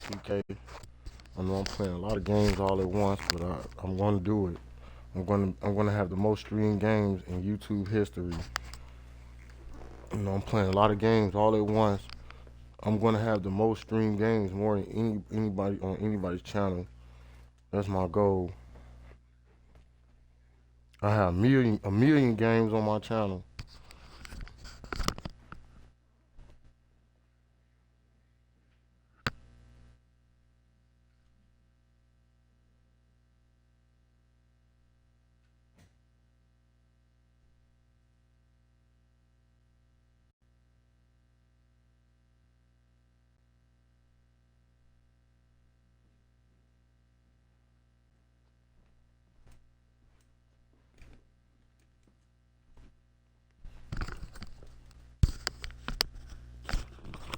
2K. I know I'm playing a lot of games all at once, but I'm going to do it. I'm going to have the most streamed games in YouTube history. You know, I'm playing a lot of games all at once. I'm going to have the most streamed games, more than anybody on anybody's channel. That's my goal. I have a million games on my channel.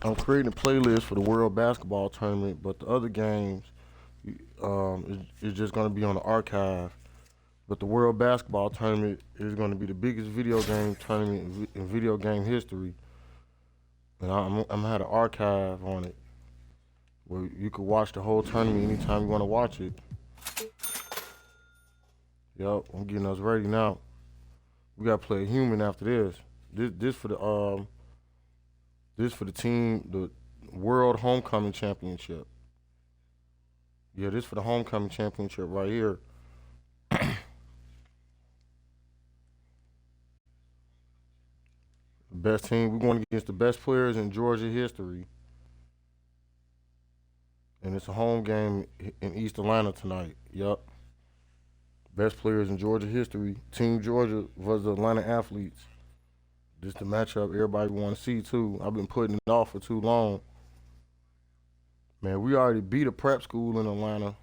I'm creating a playlist for the World Basketball Tournament, but the other games is just going to be on the archive. But the World Basketball Tournament is going to be the biggest video game tournament in video game history. And I'm going to have an archive on it where you could watch the whole tournament anytime you want to watch it. Yep, I'm getting us ready now. We got to play a human after this. This for the team, the World Homecoming Championship. Yeah, this for the Homecoming Championship right here. Best team. We're going against the best players in Georgia history. And it's a home game in East Atlanta tonight. Yup. Best players in Georgia history. Team Georgia versus the Atlanta Athletes. This the matchup everybody want to see, too. I've been putting it off for too long. Man, we already beat a prep school in Atlanta.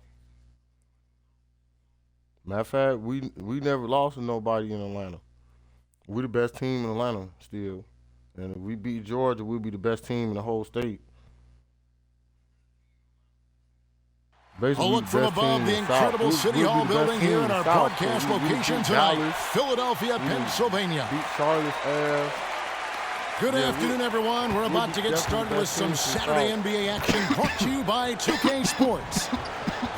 Matter of fact, we never lost to nobody in Atlanta. We're the best team in Atlanta still. And if we beat Georgia, we'll be the best team in the whole state. Basically, a look from above the incredible City Hall building here in our broadcast location tonight, Philadelphia, Pennsylvania. Beat Charlotte's ass. Good afternoon, everyone. We're about to get started with some Saturday NBA action brought to you by 2K Sports.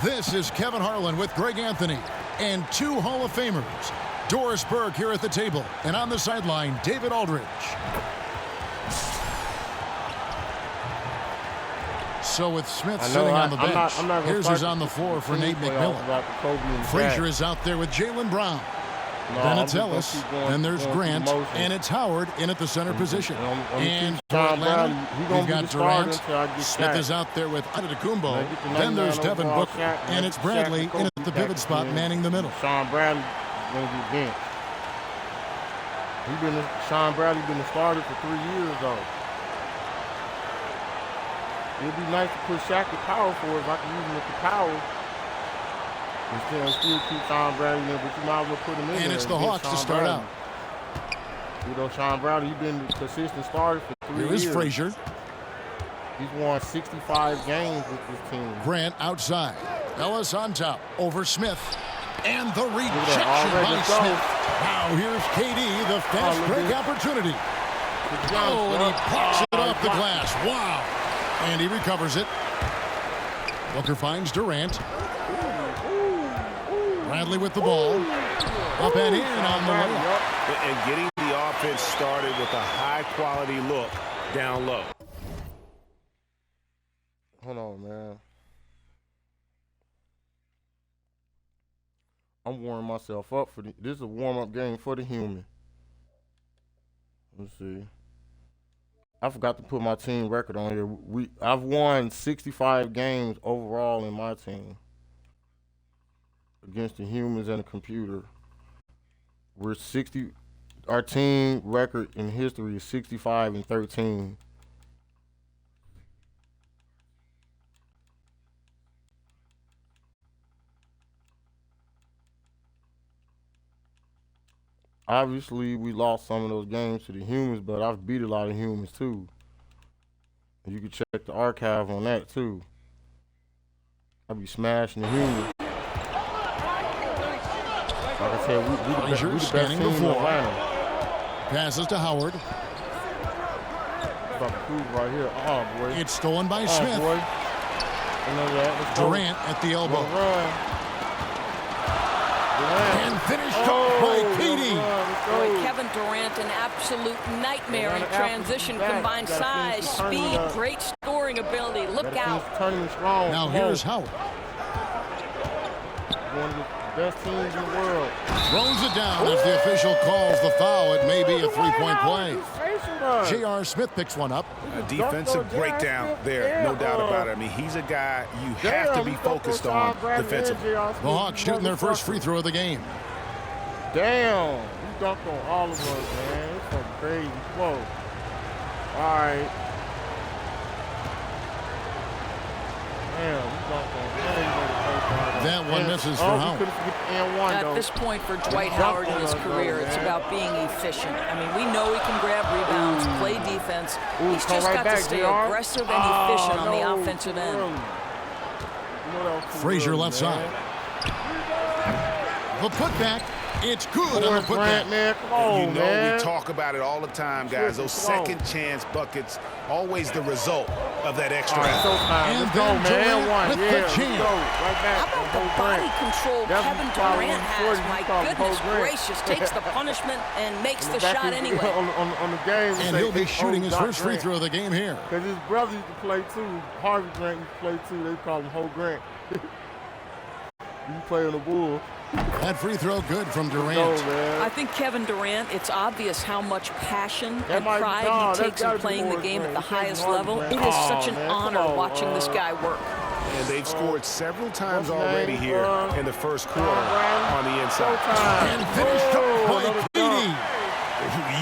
This is Kevin Harlan with Greg Anthony and two Hall of Famers. Doris Burke here at the table, and on the sideline, David Aldridge. So with Smith sitting on the bench, here's who's on the floor for Nate McMillan. Frazier is out there with Jaylen Brown. Then it's Ellis, then there's Grant, and it's Howard in at the center position. And for Atlanta, we've got Durant. Smith is out there with Antetokounmpo. Then there's Devin Booker, and it's Bradley in at the pivot spot, manning the middle. Sean Bradley going to be benched. Sean Bradley been the starter for 3 years, though. It'd be nice to put Shaq at power forward if I could use him at the power. And still keep Sean Bradley in there, but you might as well put him in there. And it's the Hawks to start out. You know, Sean Bradley, he's been the consistent starter for 3 years. Here is Frazier. He's won 65 games with this team. Grant outside. Ellis on top. Over Smith. And the rejection by Smith. Now here's KD, the fast break opportunity. Oh, and he pops it off the glass. Wow. And he recovers it. Booker finds Durant. Bradley with the ball. Up and in on the layup. And getting the offense started with a high-quality look down low. Hold on, man. I'm warming myself up for this is a warm-up game for the human. Let's see. I forgot to put my team record on here. I've won 65 games overall in my team against the humans and the computer. Our team record in history is 65-13. Obviously, we lost some of those games to the humans, but I've beat a lot of humans too. And you can check the archive on that too. I'll be smashing the humans. Like I said, we the best team in Atlanta. Passes to Howard. About to prove right here. Oh, boy. It's stolen by Smith. Boy. Durant at the elbow. And finished off by KD. Boy, Kevin Durant, an absolute nightmare in transition. Combined size, speed, great scoring ability. Look out. Now here's Howard. One of the best teams in the world. Throws it down as the official calls the foul. It may be a three-point play. J.R. Smith picks one up. A defensive breakdown there, no doubt about it. I mean, he's a guy you have to be focused on defensively. The Hawks shooting their first free throw of the game. Damn, you dunked on all of us, man. It's some crazy flow. All right. Damn, you dunked on that one misses for Howard. At this point for Dwight Howard in his career, it's about being efficient. I mean, we know he can grab rebounds, play defense. He's just got to stay aggressive and efficient on the offensive end. Frazier left side. The putback. It's good on the putback. We talk about it all the time, guys. Those second chance buckets, always the result of that extra effort. And then Durant with the jam. How about the body control Kevin Durant has? My goodness gracious, takes the punishment and makes the shot anyway. On the game, and he'll be shooting his first free throw of the game here. Because his brother used to play too. Harvey Grant used to play too. They call him Ho Grant. You play on the Bulls. That free throw good from Durant. I think Kevin Durant, it's obvious how much passion and pride he takes in playing the game at the highest level. It is such an honor watching this guy work. And they've scored several times already here in the first quarter on the inside. And finished up by KD.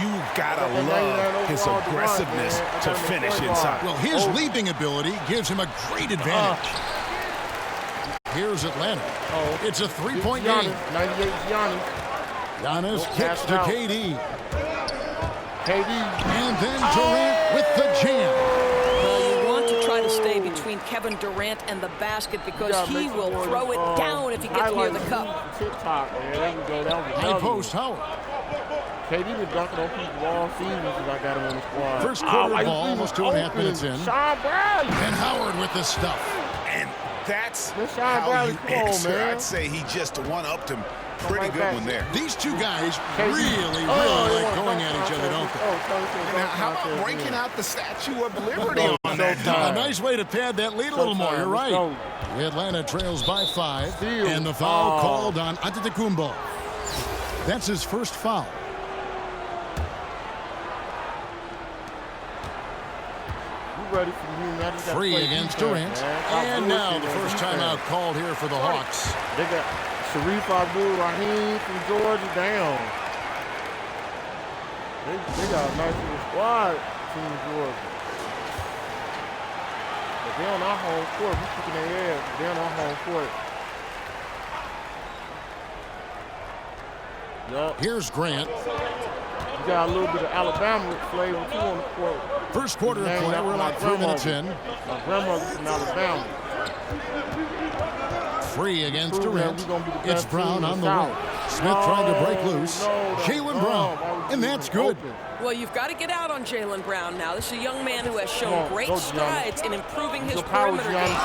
You gotta love his aggressiveness to finish inside. Well, his leaping ability gives him a great advantage. Here's Atlanta. It's a three-point game. 98 Giannis. Giannis kicks to KD. And then Durant with the jam. Well, you want to try to stay between Kevin Durant and the basket because he will throw it down if he gets near the cup. High post Howard. KD been dunking on people all season since I got him on the squad. First quarter ball, almost 2.5 minutes in. And Howard with the stuff. And that's how you answer. I'd say he just one-upped him. Pretty good one there. These two guys really like going at each other, don't they? Now, how about breaking out the Statue of Liberty on that dunk? A nice way to pad that lead a little more. You're right. Atlanta trails by 5. And the foul called on Antetokounmpo. That's his first foul. Free against Durant. And now the first timeout called here for the Hawks. They got Sharif Abdul-Rahim from Georgia down. They got a nice little squad, Team Georgia. But they're on our home court. We're kicking their ass. They're on our home court. Yep. Here's Grant. You got a little bit of Alabama flavor too on the court. First quarter of play, we're like 3 minutes in. My grandmother's from Alabama. Free against Durant. It's Brown on the wing. Smith trying to break loose. Jaylen Brown, and that's good. Well, you've got to get out on Jaylen Brown now. This is a young man who has shown great strides in improving his perimeter game.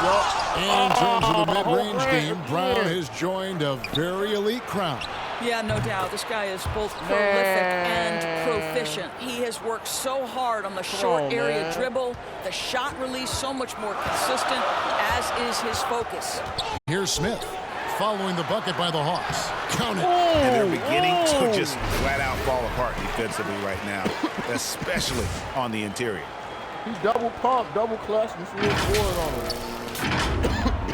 And in terms of the mid-range game, Brown has joined a very elite crowd. Yeah, no doubt. This guy is both prolific and proficient. He has worked so hard on the short area dribble, the shot release so much more consistent, as is his focus. Here's Smith following the bucket by the Hawks. Count it. And they're beginning to just flat out fall apart defensively right now, especially on the interior. He double pump, double clutch, and still scored on him.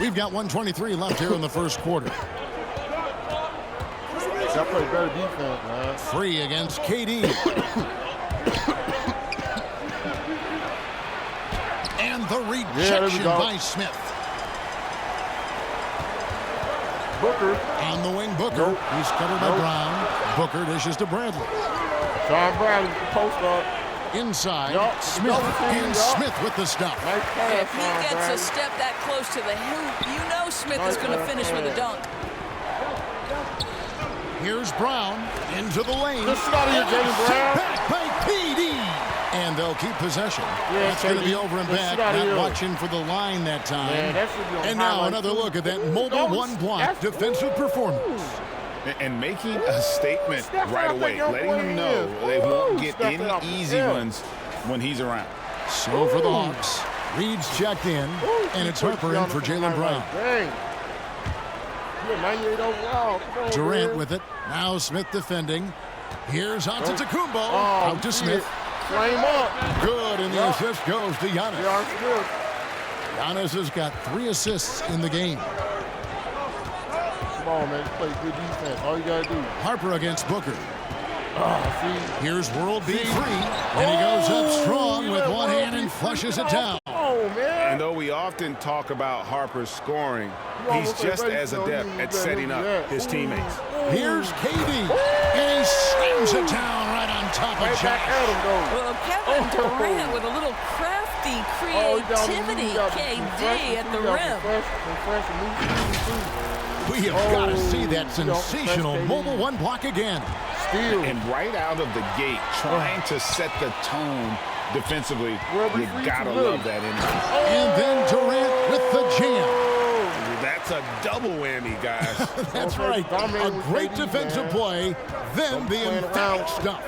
We've got 1:23 left here in the first quarter. I play better defense, man. Free against KD. And the rejection by Smith. Booker. On the wing, Booker. He's covered by Brown. Booker dishes to Bradley. Sean Bradley, post up. Inside, Smith. And Smith with the stuff. Nice pass, if he gets a step that close to the hoop, you know Smith is going to finish with a dunk. Here's Brown into the lane. Just out of here, Jaylen Brown. Back by KD. And they'll keep possession. Yeah, That's going to be over and back. Not watching for the line that time. And now another look at that mobile one-block defensive performance. And making a statement right away, letting them know they won't get any easy ones when he's around. So for the Hawks, Reed's checked in, and it's Harper in for Jaylen Brown. 98 overall. Durant with it. Now Smith defending. Here's Antetokounmpo. Out to Smith. Flame up. Good, and the assist goes to Giannis. Giannis has got 3 assists in the game. Come on, man. You play good defense. All you got to do. Harper against Booker. See? Here's World Beat Free. And he goes up strong with one hand and flushes it down. Oh, man. And though we often talk about Harper's scoring, he's just as adept at setting up his teammates. Here's KD. And he slams it down right on top of Jack. Well, Kevin Durant with a little crafty creativity. KD at the rim. We have got to see that sensational mobile one block again. And right out of the gate, trying to set the tone defensively, you gotta love that energy. And then Durant with the jam. That's a double whammy, guys. That's right. A great defensive play, then the emphatic stuff.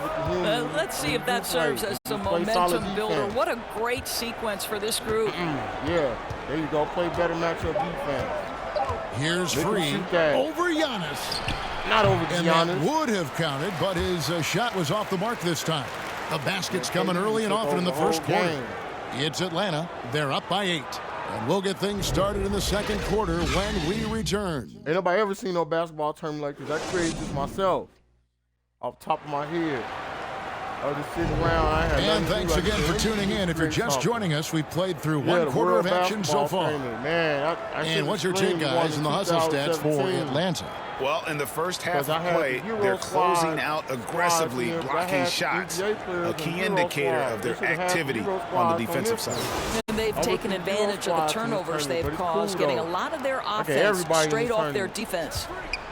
Let's see if that serves as a momentum builder. What a great sequence for this group. Yeah, there you go. Play better matchup defense. Here's Free over Giannis. Not over and Giannis. That would have counted, but his shot was off the mark this time. The basket's coming early and often in the first quarter. It's Atlanta. They're up by 8. And we'll get things started in the second quarter when we return. Ain't nobody ever seen no basketball tournament like this. I created this myself off the top of my head. I was just sitting around. And thanks again for tuning in. If you're just joining us, we've played through one quarter of action so far. Man, and what's your take, guys, in the hustle stats for Atlanta? Well, in the first half of play, they're closing out aggressively, blocking shots, a key indicator of their activity on the defensive side. And they've taken advantage of the turnovers they've caused, getting a lot of their offense straight off their defense.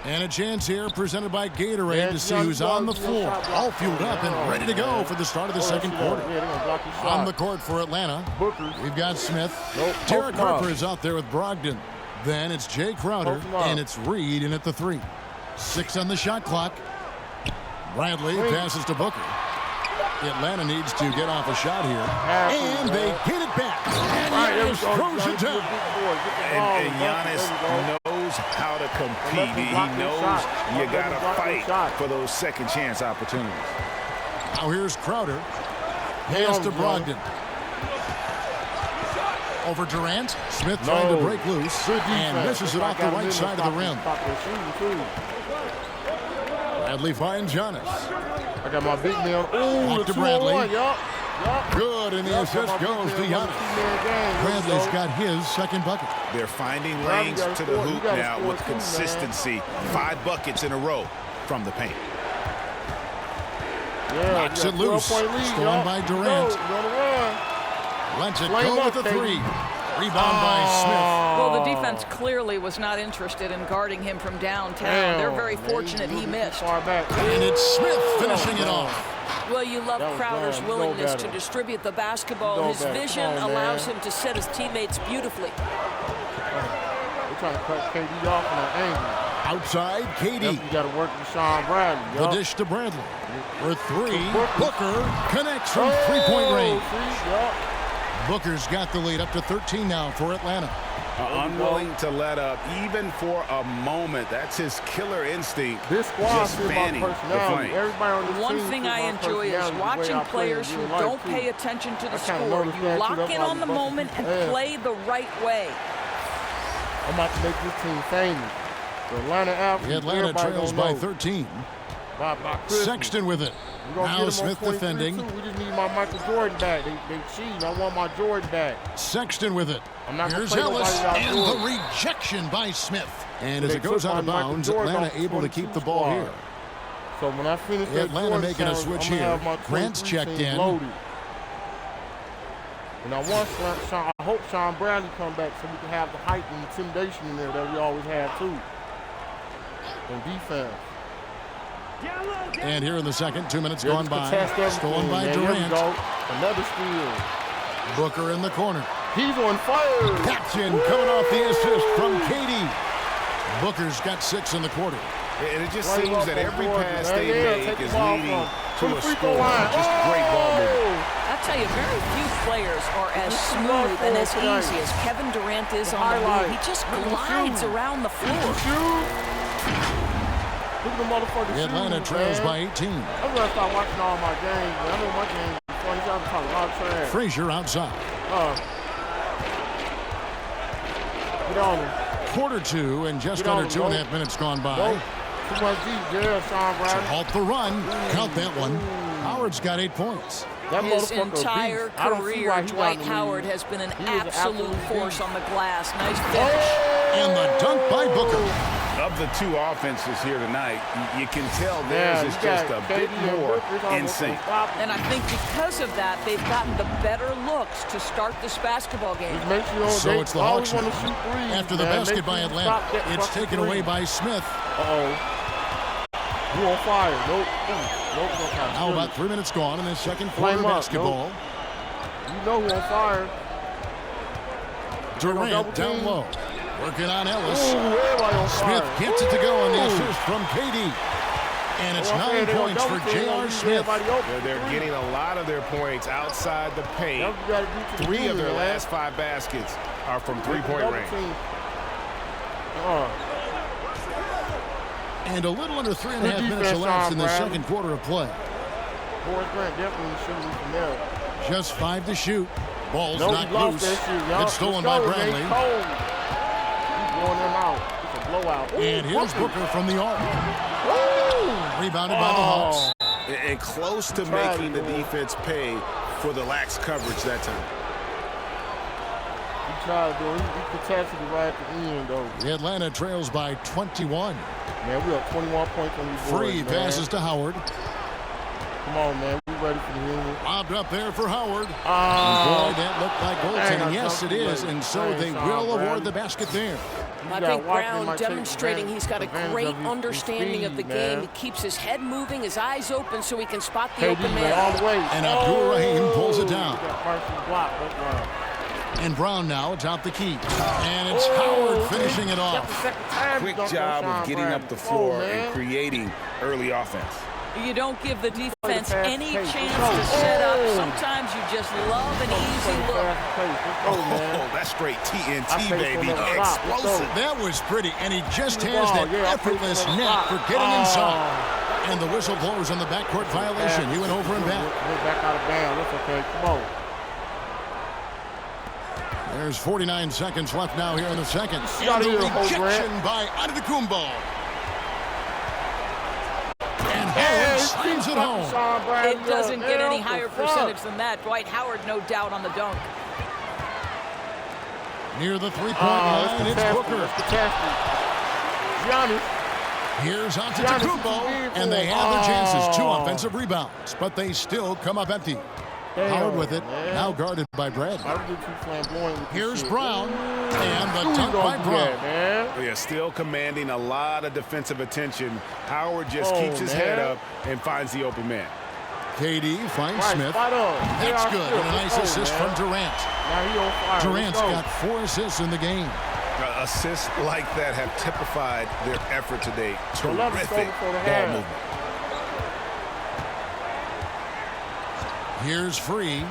And a chance here presented by Gatorade to see who's on the floor, all fueled up and ready to go for the start of the second quarter. On the court for Atlanta, we've got Smith. Derek Harper is out there with Brogdon. Then it's Jay Crowder, and it's Reed in at the 3. 6 on the shot clock. Bradley passes to Booker. Atlanta needs to get off a shot here. And they get it back. And Giannis throws it down. And Giannis knows how to compete. He knows you got to fight for those second chance opportunities. Now here's Crowder. Pass to Brogdon. Over Durant. Smith trying to break loose and misses it off the right side of the rim. Bradley finds Giannis. I got my big man. Ooh, to Bradley. Good, and the assist goes to Giannis. Bradley's got his second bucket. They're finding lanes to the hoop now with consistency. 5 buckets in a row from the paint. Knocks it loose. Stolen by Durant. Lets it go with the 3. Rebound by Smith. Well, the defense clearly was not interested in guarding him from downtown. They're very fortunate he missed. And it's Smith finishing it off. Well, you love Crowder's willingness to distribute the basketball. His vision allows him to set his teammates beautifully. They're trying to cut KD off on that angle. Outside, KD. You got to work with Sean Bradley. The dish to Bradley. For 3, Booker connects from three-point range. Booker's got the lead up to 13 now for Atlanta. Unwilling to let up even for a moment. That's his killer instinct. This squad is about personality. One thing I enjoy is watching players who don't pay attention to the score. You lock in on the moment and play the right way. I'm about to make this team famous. The Atlanta trails by 13. Sexton with it. Now Smith defending. We just need my Michael Jordan back. They cheating. I want my Jordan back. Sexton with it. Here's Ellis, and the rejection by Smith. And as it goes out of bounds, Atlanta able to keep the ball here. So when I finish Atlanta making a switch here. Grant's checked in. And I hope Sean Bradley come back so we can have the height and intimidation in there that we always have too. On defense. And here in the second, 2 minutes gone by. Stolen by Durant. Another steal. Booker in the corner. He's on fire. Caption coming off the assist from KD. Booker's got 6 in the quarter. And it just seems that every pass they make is leading to a score. Just great ball movement. I'll tell you, very few players are as smooth and as easy as Kevin Durant is on the move. He just glides around the floor. Look at the motherfucking Atlanta trails by 18. I'm gonna start watching all my games. I know my games is funny. I'm talking a lot of trash. Frazier outside. Get on him. Quarter 2 and just under 2.5 minutes gone by. Too much deep, Sean Brown. To halt the run. Count that one. Howard's got 8 points. His entire career, Dwight Howard has been an absolute force on the glass. Nice finish. And the dunk by Booker. Of the 2 offenses here tonight, you can tell theirs is just a bit more in sync. And I think because of that, they've gotten the better looks to start this basketball game. So it's the Hawks after the basket by Atlanta. It's taken away by Smith. You on fire. Nope. Now about 3 minutes gone in the second quarter of basketball. You know who on fire. Durant down low. Working on Ellis. Smith gets it to go on the assist from KD. And it's 9 points for J.R. Smith. They're getting a lot of their points outside the paint. 3 of their last 5 baskets are from three-point range. And a little under 3.5 minutes elapsed in the second quarter of play. Just 5 to shoot. Ball's knocked loose. It's stolen by Bradley. It's a blowout. And here's Booker from the arc. Rebounded by the Hawks. And close to making the defense pay for the lax coverage that time. He tried to do it. He protected it right at the end, though. Atlanta trails by 21. Man, we have 21 points on these boards, Free passes to Howard. Come on, man. We ready for the union. Lobbed up there for Howard. Boy, that looked like goaltending. Yes, it is. And so they will award the basket there. I think Brown demonstrating he's got a great understanding of the game. He keeps his head moving, his eyes open so he can spot the open man. And Abdul Rahim pulls it down. And Brown now atop the key. And it's Howard finishing it off. Quick job of getting up the floor and creating early offense. You don't give the defense any chance to set up. Sometimes you just love an easy look. Oh, that's straight TNT, baby. Explosive. That was pretty, and he just has that effortless knack for getting inside. And the whistle blows on the backcourt violation. He went over and back. Back out of bounds. That's okay. Come on. There's 49 seconds left now here in the second. And the rejection by Antetokounmpo. And Howard slams it home. It doesn't get any higher percentage than that. Dwight Howard, no doubt, on the dunk. Near the three-point line, it's Booker. Here's Antetokounmpo, and they have their chances. 2 offensive rebounds, but they still come up empty. Howard with it, now guarded by Bradley. Here's Brown, and the dunk by Brown. Yeah, still commanding a lot of defensive attention. Howard just keeps his head up and finds the open man. KD finds Smith. That's good, and a nice assist from Durant. Durant's got 4 assists in the game. Assists like that have typified their effort today. Terrific ball movement. Here's Free.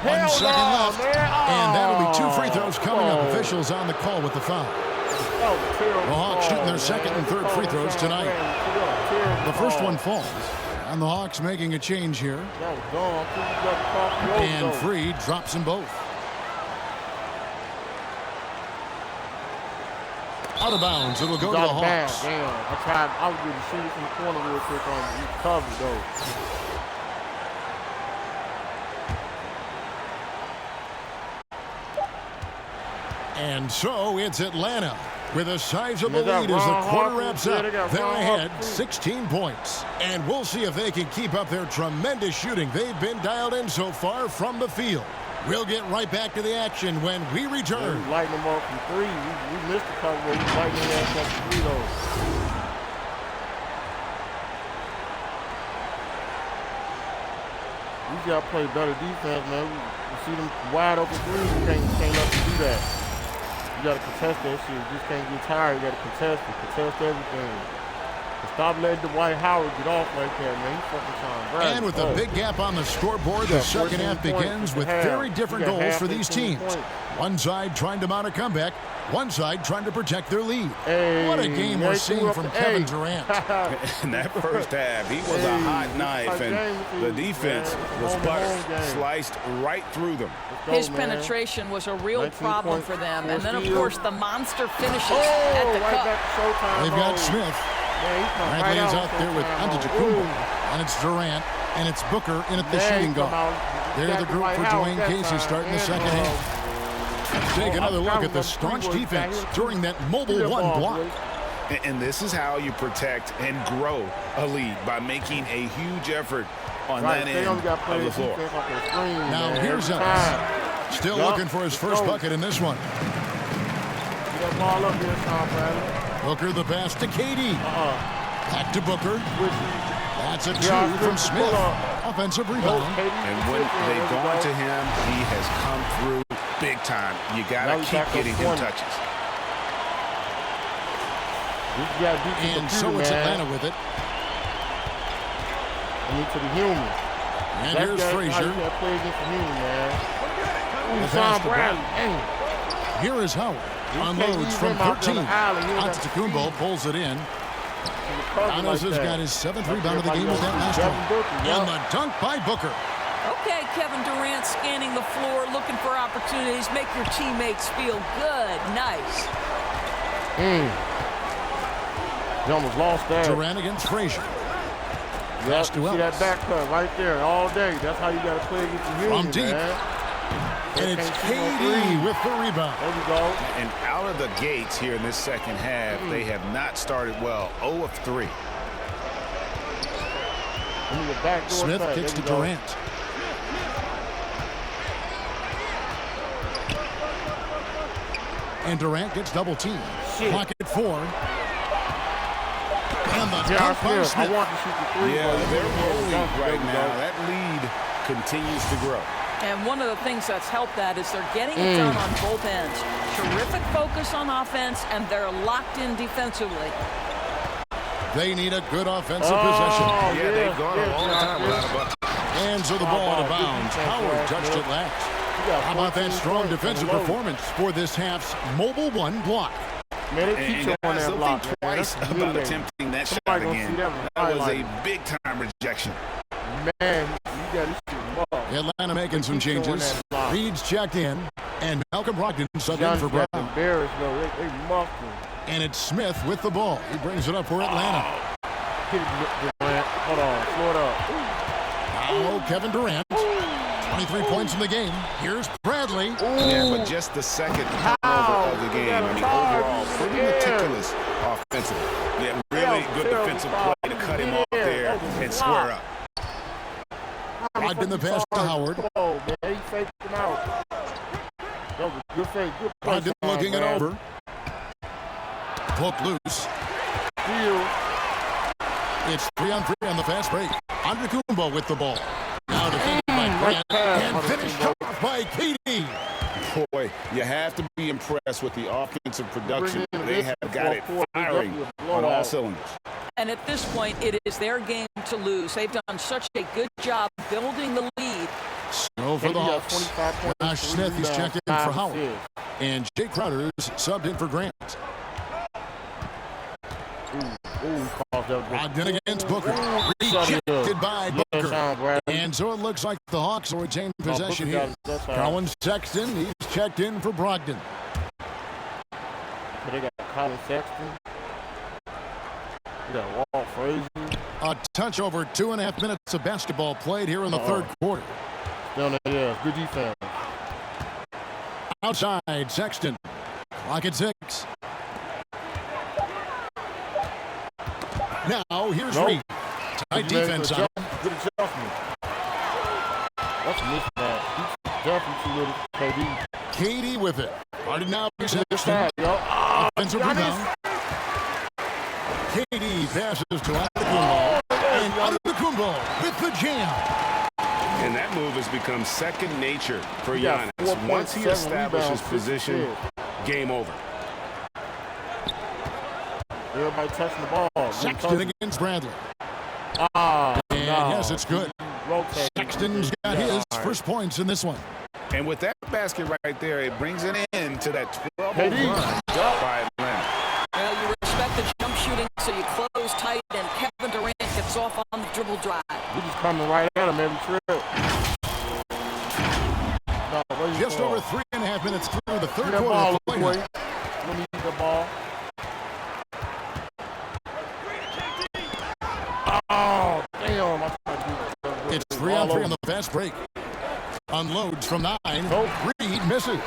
1 second left. And that'll be 2 free throws coming up. Officials on the call with the foul. The Hawks shooting their second and third free throws tonight. The first one falls. And the Hawks making a change here. And Free drops them both. Out of bounds, it'll go to the Hawks. I was going to shoot it from the corner real quick on the cover, though. And so it's Atlanta with a sizable lead as the quarter wraps up. They're ahead 16 points. And we'll see if they can keep up their tremendous shooting. They've been dialed in so far from the field. We'll get right back to the action when we return. We lighten them up from 3. We missed the cover, but we lighten them up from 3, though. You got to play better defense, man. You see them wide open threes, you can't let them do that. You got to contest that shit. You just can't get tired. You got to contest it. Contest everything. Stop letting Dwight Howard get off like that, man. He's fucking trying. And with a big gap on the scoreboard, the second half begins with very different goals for these teams. One side trying to mount a comeback, one side trying to protect their lead. Hey, what a game we're seeing from Kevin Durant. In that first half, he was a hot knife, and the defense was sliced right through them. His penetration was a real problem for them. And then, of course, the monster finishes at the cup. They've got Smith. Bradley is out there with Antetokounmpo, and it's Durant, and it's Booker in at the shooting guard. They're the group for Dwayne Casey starting the second half. Let's take another look at the staunch defense during that mobile one block. And this is how you protect and grow a lead, by making a huge effort on that end of the floor. Now here's Ellis. Still looking for his first bucket in this one. Get that ball up here, Tom Bradley. Booker the pass to KD. Back to Booker. That's a two from Smith. Offensive rebound. And when they've gone to him, he has come through big time. You got to keep getting him touches. And so it's Atlanta with it. I need to be human. And here's Frazier. Here is Howard. Unloads from 13. Antetokounmpo pulls it in. Giannis has got his 7th rebound of the game with that last one. And the dunk by Booker. Okay, Kevin Durant scanning the floor, looking for opportunities. Make your teammates feel good. Nice. He almost lost that. Durant against Frazier. Yep, see that back cut right there all day. That's how you got to play against the human, from deep. Man. And it's KD with the rebound. There we go. And out of the gates here in this second half, they have not started well. 0 of 3. Smith kicks to Durant. And Durant gets double teamed. Pocket 4. And the dunk by Smith. I want to shoot the three. Yeah, they're rolling right now. That lead continues to grow. And one of the things that's helped that is they're getting it done on both ends. Terrific focus on offense, and they're locked in defensively. They need a good offensive possession. Yeah, they've gone a long time without a bucket. Hands of the ball out of bounds. Howard touched it last. How about that strong defensive performance for this half's mobile one block? Man, they keep on that block. Think twice about attempting that shot again. That was a big-time rejection. Man, you got to shoot them up. Atlanta making some changes. Reed's checked in, and Malcolm Brogdon subbed in for Brown. Embarrassed, though. They muffed him. And it's Smith with the ball. He brings it up for Atlanta. Hold on, slow it up. Now Kevin Durant. 23 points in the game. Here's Bradley. Yeah, but just the second turnover of the game. I mean, overall, pretty meticulous offensively. Yeah, really good defensive play to cut him off there and square up. Brogdon the pass to Howard. Oh, man, he faked him out. Good fake. Good play. Brogdon looking it over. Hook loose. It's 3-on-3 on the fast break. Antetokounmpo with the ball. Now defended by Grant and finished off by KD. Boy, you have to be impressed with the offensive production. They have got it firing on all cylinders. And at this point, it is their game to lose. They've done such a good job building the lead. So for the Hawks, Josh Smith is checked in for Howard. And Jay Crowder is subbed in for Grant. Brogdon against Booker. Rejected by Booker. And so it looks like the Hawks will retain possession here. Colin Sexton, he's checked in for Brogdon. They got Colin Sexton. They got Walt Frazier. A touch over 2.5 minutes of basketball played here in the third quarter. Down there, yeah, good defense. Outside, Sexton. Clock at 6. Now, here's Reed. Tight defense on. Good adjustment. That's a mismatch. He's definitely too little. KD with it. Already now, Sexton. Offensive rebound. KD passes to Antetokounmpo. And Antetokounmpo with the jam. And And that move has become second nature for Giannis. Once he establishes position, game over. Everybody touching the ball. Sexton against Bradley. Yes, it's good. Sexton's got his first points in this one. And with that basket right there, it brings an end to that 12-0 run by Atlanta. Well, you respect the jump shooting, so you close tight, and Kevin Durant gets off on the dribble drive. We just coming right at him every trip. Just over 3.5 minutes through the third quarter. Let me get the ball. Oh, damn. It's 3-on-3 on the fast break. Unloads from 9. Reed misses.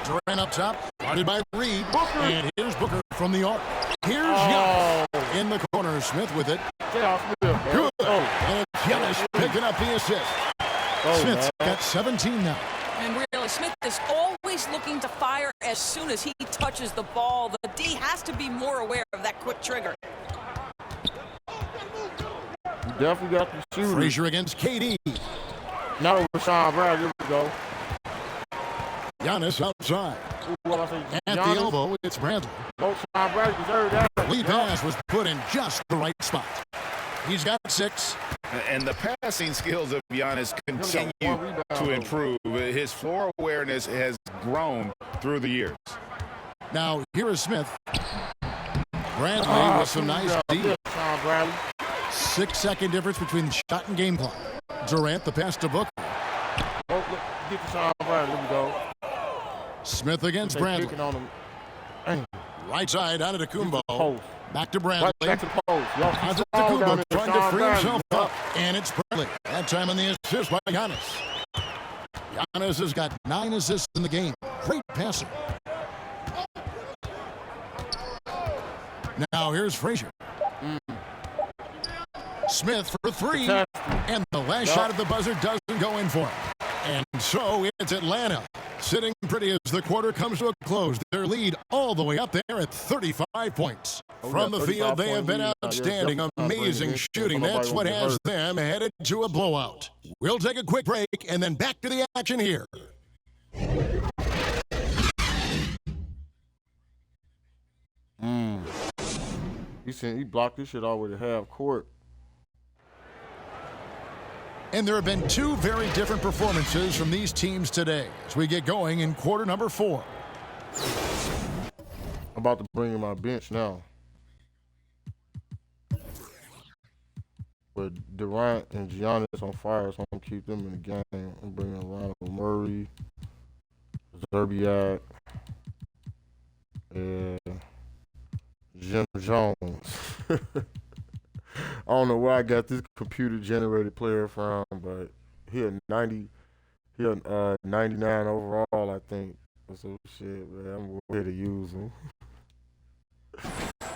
Durant up top, guarded by Reed. And here's Booker from the arc. Here's Giannis in the corner. Smith with it. Good. And Giannis picking up the assist. Smith's got 17 now. And really, Smith is always looking to fire as soon as he touches the ball. The D has to be more aware of that quick trigger. You definitely got the shooter. Frazier against KD. Now with Sean Brad, here we go. Giannis outside. At the elbow, it's Bradley. Sean Brad deserved that. Lead pass was put in just the right spot. He's got 6. And the passing skills of Giannis continue to improve. His floor awareness has grown through the years. Now, here is Smith. Bradley with some nice D. 6-second difference between the shot and game clock. Durant, the pass to Booker. Get to Sean Bradley. Let me go. Smith against Bradley. Right side out of Kumbo. Back to Bradley. Back to the post. Kumbo trying to free himself up. And it's Bradley. That time on the assist by Giannis. Giannis has got 9 assists in the game. Great passer. Now here's Frazier. Smith for 3. And the last shot at the buzzer doesn't go in for him. And so it's Atlanta sitting pretty as the quarter comes to a close. Their lead all the way up there at 35 points. From the field, they have been outstanding. Amazing shooting. That's what has them headed to a blowout. We'll take a quick break and then back to the action here. He blocked this shit all the way to half court. And there have been 2 very different performances from these teams today as we get going in quarter number 4. I'm about to bring in my bench now. With Durant and Giannis on fire, so I'm going to keep them in the game. I'm bringing Ronald Murray, Zerbiak, and Jim Jones. I don't know where I got this computer-generated player from, but he had 99 overall, I think. So shit, man, I'm ready to use him.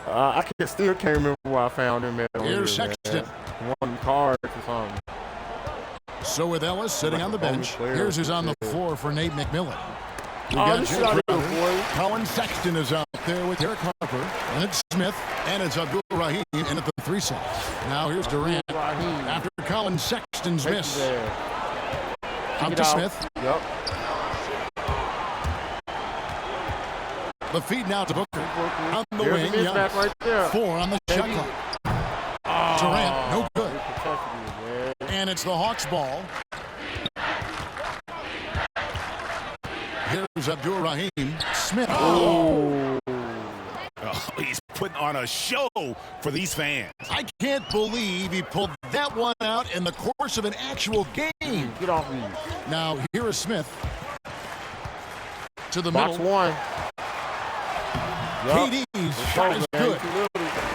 I still can't remember where I found him at. Here's Sexton. One of them cards or something. So with Ellis sitting on the bench, here's who's on the floor for Nate McMillan. We got Colin Sexton is out there with Derek Harper, and it's Smith, and it's Abdul Rahim, and at the 3 slots. Now here's Durant after Colin Sexton's miss. Out to Smith. Yep. The feed now to Booker. On the wing, right 4 on the shot clock. Durant, no good. And it's the Hawks' ball. Here's Abdul Rahim. Smith. Oh, he's putting on a show for these fans. I can't believe he pulled that one out in the course of an actual game. Get off me. Now, here is Smith. To the Box middle. 1. KD's shot is good.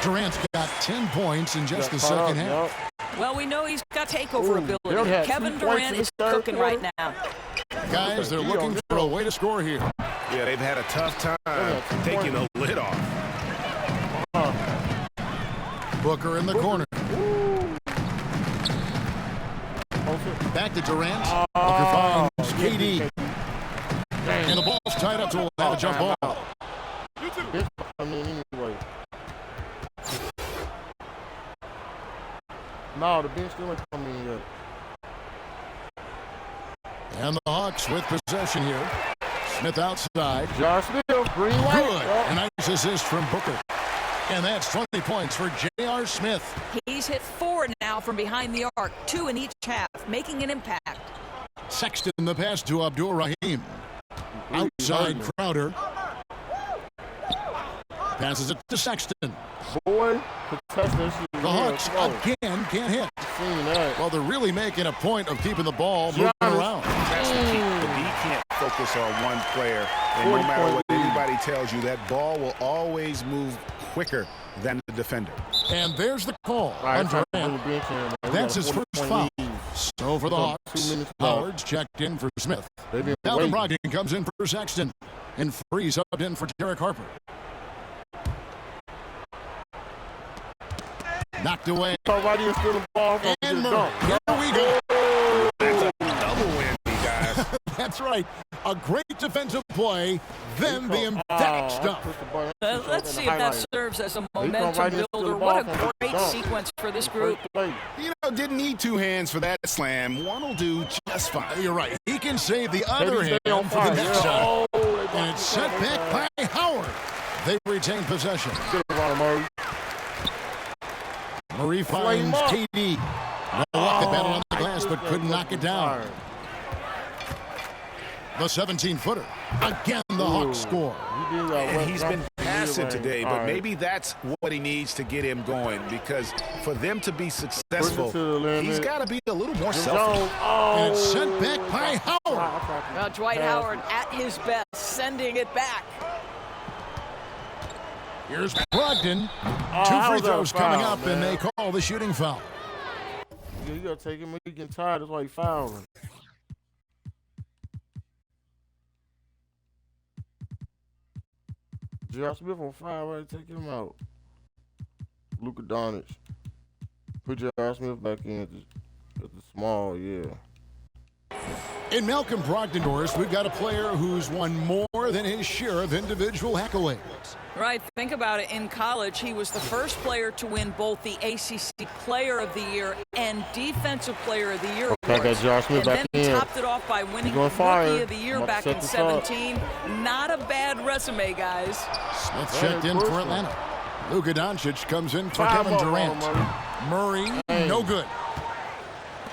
Durant's got 10 points in just the second half. Well, we know he's got takeover ability. Kevin Durant is cooking right now. Guys, they're looking for a way to score here. Yeah, they've had a tough time taking the lid off. Booker in the corner. Back to Durant. Booker finds KD. And the ball's tied up, so we'll have a jump ball. No, the bench still ain't coming in yet. And the Hawks with possession here. Smith outside. Josh Smith, green light. Good. A nice assist from Booker. And that's 20 points for J.R. Smith. He's hit 4 now from behind the arc, 2 in each half, making an impact. Sexton the pass to Abdul Rahim. Outside Crowder. Passes it to Sexton. Boy, the Hawks again can't hit. Well, they're really making a point of keeping the ball moving around. That's the key. The D can't focus on one player. And no matter what anybody tells you, that ball will always move quicker than the defender. And there's the call on Durant. That's his first foul. So for the Hawks, Howard's checked in for Smith. Malcolm Brogdon comes in for Sexton. And Freeze up in for Derek Harper. Knocked away. And Murray. Here we go. That's a double whammy, guys. That's right. A great defensive play, then the emphatic stuff. Let's see if that serves as a momentum builder. What a great sequence for this group. You know, didn't need 2 hands for that slam. One will do just fine. You're right. He can save the other hand for the next shot. And it's set back by Howard. They retain possession. Murray finds KD. No rocket battle on the glass, but couldn't knock it down. The 17-footer. Again, the Hawks score. And he's been passive today, but maybe that's what he needs to get him going, because for them to be successful, he's got to be a little more selfish. And it's sent back by Howard. Now, Dwight Howard at his best, sending it back. Here's Brogdon. 2 free throws coming up, and they call the shooting foul. You got to take him when he getting tired. That's why he fouling. Josh Smith on fire, right? Take him out. Luka Doncic. Put Josh Smith back in at the small, yeah. In Malcolm Brogdon, we've got a player who's won more than his share of individual accolades. Right, think about it. In college, he was the first player to win both the ACC Player of the Year and Defensive Player of the Year awards. Got Josh Smith back and then in. Topped it off by winning Rookie of the Year back in 17. Not a bad resume, guys. Smith checked in for Atlanta. Luka Doncic comes in for Kevin Durant. Murray, no good.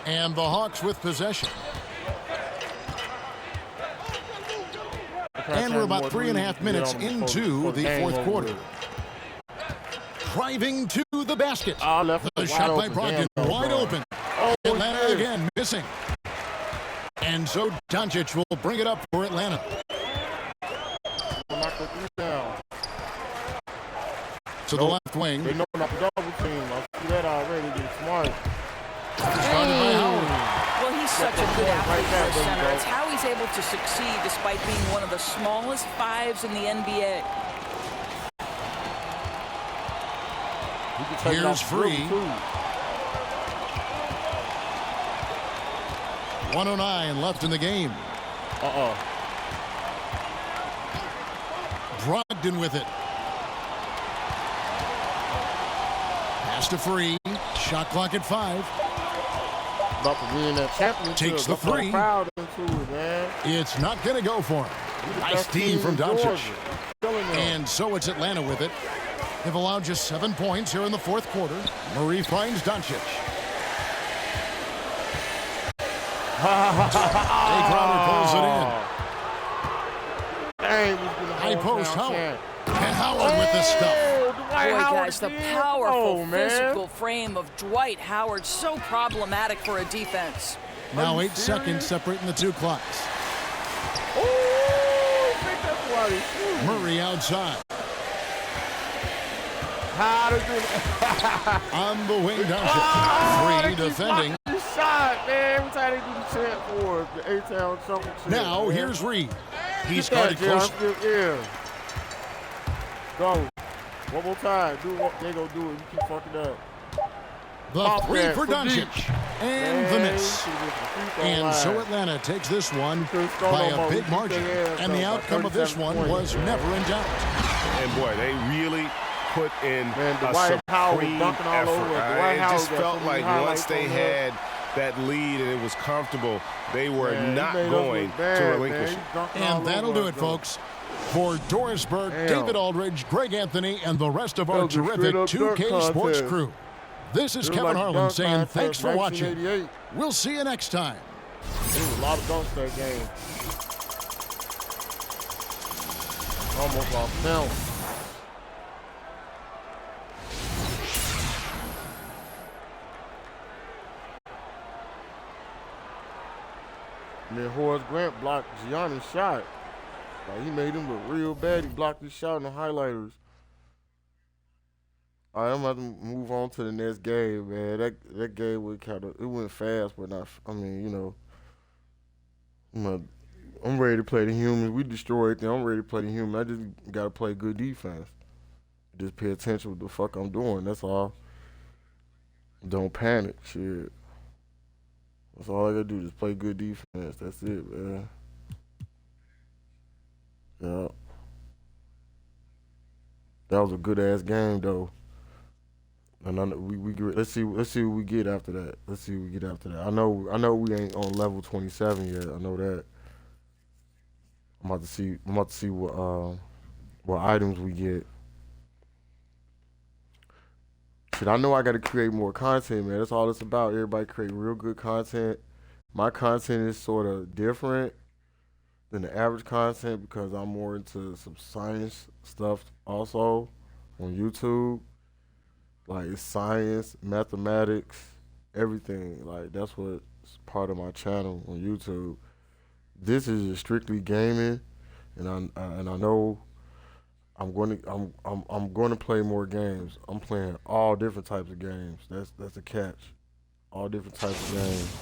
And the Hawks with possession. And we're about 3.5 minutes into the fourth quarter. Driving to the basket. The shot by Brogdon, wide open. Atlanta again, missing. And so Doncic will bring it up for Atlanta. To the left wing. They know not the double team. I see that already. They're smart. Started by Howard. Well, he's such a good athlete for a center. It's how he's able to succeed despite being one of the smallest 5s in the NBA. Here's Free. 1:09 left in the game. Brogdon with it. Pass to Free. Shot clock at 5. About to win that championship. Takes the 3. It's not going to go for him. Nice team from Doncic. And so it's Atlanta with it. They've allowed just 7 points here in the fourth quarter. Murray finds Doncic. Jay Crowder pulls it in. High post Howard. And Howard with the stuff. Boy, guys, the powerful physical frame of Dwight Howard, so problematic for a defense. Now 8 seconds separating the 2 clocks. Murray outside. On the wing, Doncic. Free defending. Shot, man. Every time they do the chant for the A-Town shuffle chant. Now here's Reed. He's guarded close. Yeah. Go. One more time. Do what they gonna do it. You keep fucking up. The 3 for Doncic. And the miss. And so Atlanta takes this one by a big margin. And the outcome of this one was never in doubt. And boy, they really put in a Dwight Howard supreme dunking all effort. over. Dwight It Howard just got felt so many like once highlights they on had that lead and it was comfortable, they were not going bad, to relinquish it. And that'll do it, folks. For Doris Burke, David Aldridge, Greg Anthony, and the rest of our terrific 2K Sports crew, this is Kevin Harlan saying thanks for watching. We'll see you next time. There was a lot of dunks that game. Almost lost count. And then Horace Grant blocked Giannis' shot. Like, he made him look real bad. He blocked his shot in the highlighters. All right, I'm about to move on to the next game, man. That game it went fast, but not. I mean, you know, I'm ready to play the humans. We destroyed them. I'm ready to play the humans. I just gotta play good defense. Just pay attention to what the fuck I'm doing. That's all. Don't panic, shit. That's all I gotta do. Just play good defense. That's it, man. Yeah. That was a good ass game though. And I know let's see what we get after that. Let's see what we get after that. I know we ain't on level 27 yet. I know that. I'm about to see what items we get. Shit, I know I gotta create more content, man. That's all it's about. Everybody create real good content. My content is sort of different than the average content because I'm more into some science stuff also on YouTube. Like, it's science, mathematics, everything. Like, that's what's part of my channel on YouTube. This is just strictly gaming, and I know I'm going to play more games. I'm playing all different types of games. That's a catch. All different types of games.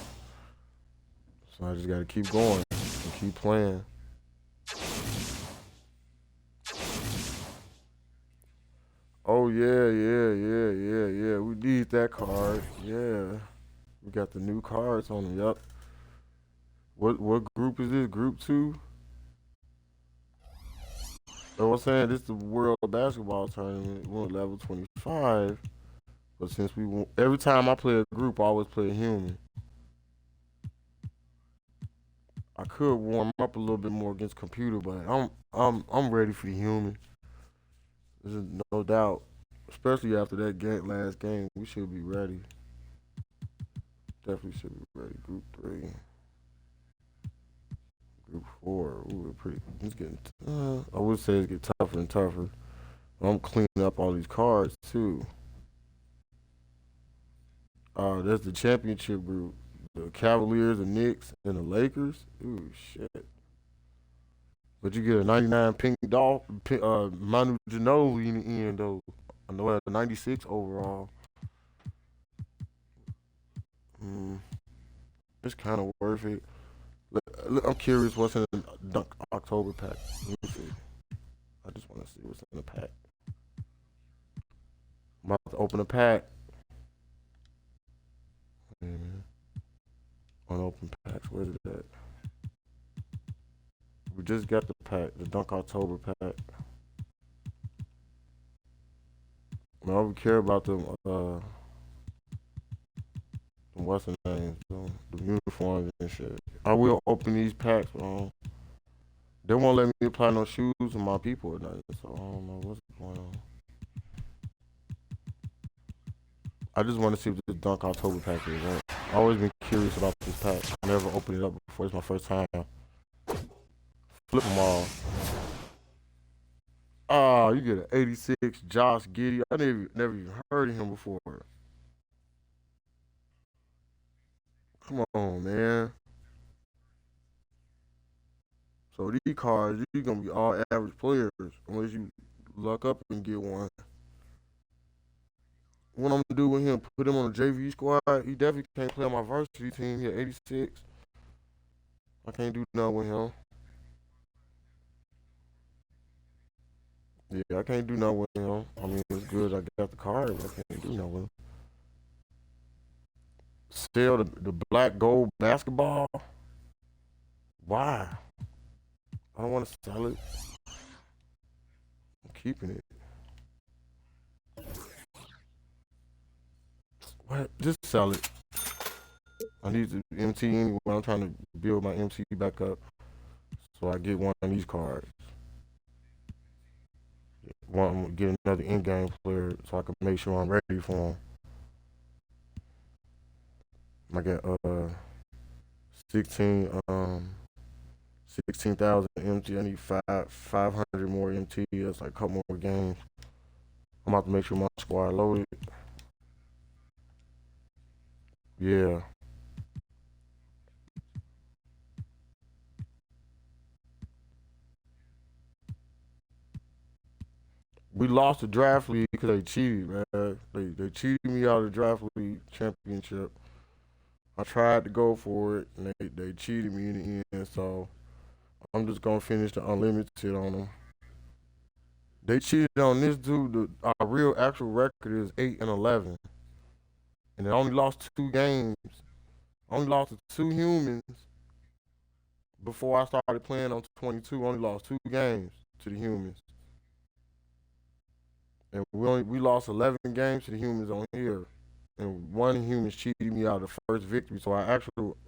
So I just got to keep going and keep playing. Oh yeah. We need that card. Yeah. We got the new cards on them. Yup. What group is this? Group 2? So I'm saying this is the World Basketball Tournament. We're on level 25. But since every time I play a group, I always play a human. I could warm up a little bit more against computer, but I'm ready for the human. There's no doubt. Especially after that last game, we should be ready. Definitely should be ready. Group 3. Group 4. Ooh, it's getting. I would say it's getting tougher and tougher. I'm cleaning up all these cards too. That's the championship group. The Cavaliers, the Knicks, and the Lakers. Ooh, shit. But you get a 99 pink Manu Ginobili in the end, though. I know at 96 overall. It's kind of worth it. I'm curious what's in the Dunk October pack. Let me see. I just want to see what's in the pack. I'm about to open a pack. Unopened packs. Where's it at? We just got the pack, the Dunk October pack. All we care about them, what's the name? The uniforms and shit. I will open these packs, but they won't let me apply no shoes to my people or nothing, so I don't know what's going on. I just want to see what this Dunk October pack is. Right? I've always been curious about this pack. I never opened it up before. It's my first time. Flip them all. Oh, you get an 86 Josh Giddey. I never even heard of him before. Come on, man. So these cards, you're going to be all average players unless you luck up and get one. What I'm going to do with him, put him on the JV squad. He definitely can't play on my varsity team. He at 86. I can't do nothing with him. Yeah, I can't do nothing with him. I mean, it's good. I got the card, but I can't do nothing with him. Still, the black gold basketball. Why? I don't want to sell it. I'm keeping it. What? Just sell it. I need to MT anyway. I'm trying to build my MT back up, so I get one of these cards. Get another in-game player so I can make sure I'm ready for him. I got 16,000 MT. I need 500 more MT. That's like a couple more games. I'm about to make sure my squad loaded. Yeah. We lost the draft league because they cheated, man. They cheated me out of the draft league championship. I tried to go for it, and they cheated me in the end. So I'm just gonna finish the unlimited on them. They cheated on this dude. Our real actual record is 8-11, and they only lost 2 games. Only lost to 2 humans before I started playing on 22. Only lost 2 games to the humans. And we lost 11 games to the humans on here, and one humans cheated me out of the first victory. So our actual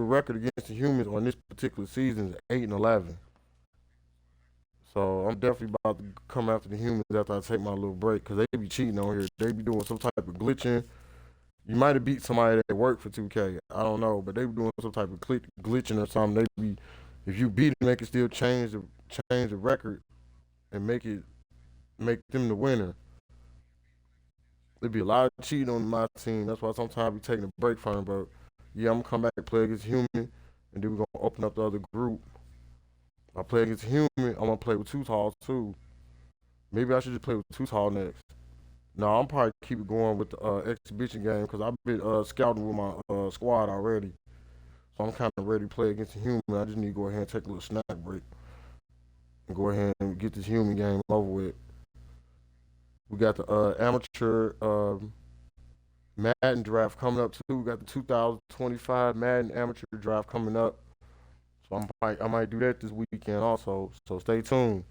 record against the humans on this particular season is 8-11. So I'm definitely about to come after the humans after I take my little break, because they be cheating on here. They be doing some type of glitching. You might have beat somebody that worked for 2K. I don't know, but they be doing some type of glitching or something. They be, if you beat them, they can still change the record and make them the winner. There'd be a lot of cheating on my team. That's why sometimes I be taking a break from them. But yeah, I'm gonna come back and play against human, and then we're gonna open up the other group. I play against human. I'm gonna play with Too Tall too. Maybe I should just play with Too Tall next. No, I'm probably keep it going with the exhibition game, because I've been scouting with my squad already. So I'm kind of ready to play against the human. I just need to go ahead and take a little snack break and go ahead and get this human game over with. We got the amateur Madden draft coming up too. We got the 2025 Madden amateur draft coming up. So I might do that this weekend also. So stay tuned.